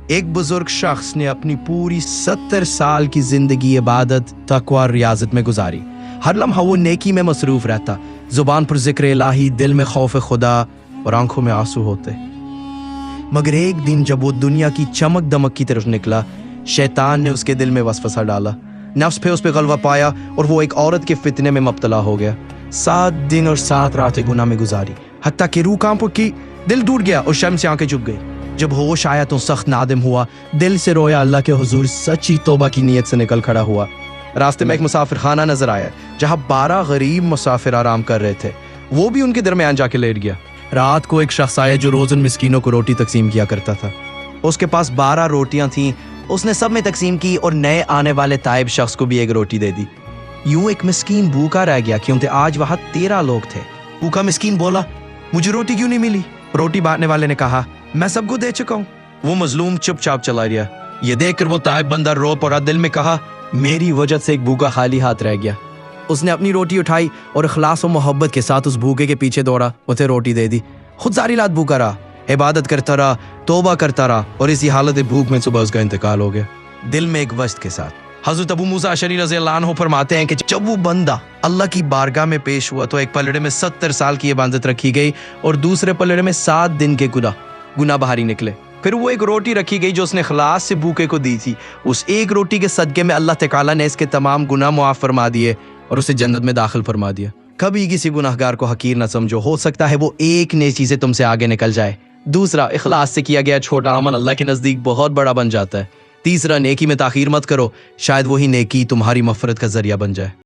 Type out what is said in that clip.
ایک بزرگ شخص نے اپنی پوری 70 سال کی زندگی عبادت، تقوی اور ریاضت میں گزاری۔ ہر لمحہ وہ نیکی میں مصروف رہتا، زبان پر ذکر الہی، دل میں خوف خدا اور آنکھوں میں آنسو ہوتے۔ مگر ایک دن جب وہ دنیا کی چمک دمک کی طرف نکلا، شیطان نے اس کے دل میں وسوسہ ڈالا، نفس پہ اس پہ غلبہ پایا اور وہ ایک عورت کے فتنے میں مبتلا ہو گیا۔ 7 دن اور 7 راتیں گناہ میں گزاری، حتیٰ کہ روح کانپ اٹھی، دل ٹوٹ گیا اور شرم سے آنکھیں جھک گئی۔ جب ہوش آیا تو سخت نادم ہوا، دل سے رویا، اللہ کے حضور سچی توبہ کی نیت سے نکل کھڑا ہوا۔ راستے میں ایک مسافر خانہ نظر آیا جہاں 12 غریب مسافر آرام کر رہے تھے، وہ بھی ان کے درمیان جا کے لیٹ گیا۔ رات کو ایک شخص آیا جو روزن مسکینوں کو روٹی تقسیم کیا کرتا تھا۔ اس کے پاس 12 روٹیاں تھیں، اس نے سب میں تقسیم کی اور نئے آنے والے تائب شخص کو بھی ایک روٹی دے دی۔ یوں ایک مسکین بھوکا رہ گیا کیونکہ آج وہاں 13 لوگ تھے۔ بھوکا مسکین بولا، مجھے روٹی کیوں نہیں ملی؟ روٹی بانٹنے والے نے کہا، میں سب کو دے چکا ہوں۔ وہ مظلوم چپ چاپ چلا گیا۔ یہ دیکھ کر وہ تائب بندہ رو پڑا، دل میں کہا، میری وجہ سے ایک بھوکا خالی ہاتھ رہ گیا۔ اس نے اپنی روٹی اٹھائی اور اخلاص و محبت کے ساتھ اس بھوکے کے پیچھے دوڑا، اسے روٹی دے دی۔ خود ساری رات بھوکا رہا، عبادت کرتا رہا، توبہ کرتا رہا اور اسی حالت بھوک میں صبح اس کا انتقال ہو گیا، دل میں ایک وجد کے ساتھ۔ حضرت ابو موسیٰ اشعری رضی اللہ عنہ فرماتے ہیں کہ جب وہ بندہ اللہ کی بارگاہ میں پیش ہوا تو ایک پلڑے میں 70 سال کی عبادت رکھی گئی اور دوسرے پلڑے میں 7 دن کے گناہ بہاری نکلے۔ پھر وہ ایک روٹی رکھی گئی جو اس نے اخلاص سے بھوکے کو دی تھی۔ اس ایک روٹی کے صدقے میں اللہ تعالیٰ نے اس کے تمام گناہ معاف فرما دیے اور اسے جنت میں داخل فرما دیا۔ کبھی کسی گناہگار کو حقیر نہ سمجھو، ہو سکتا ہے وہ ایک نیکی سے تم سے آگے نکل جائے۔ دوسرا، اخلاص سے کیا گیا چھوٹا عمل اللہ کے نزدیک بہت بڑا بن جاتا ہے۔ تیسرا، نیکی میں تاخیر مت کرو، شاید وہی نیکی تمہاری مغفرت کا ذریعہ بن جائے۔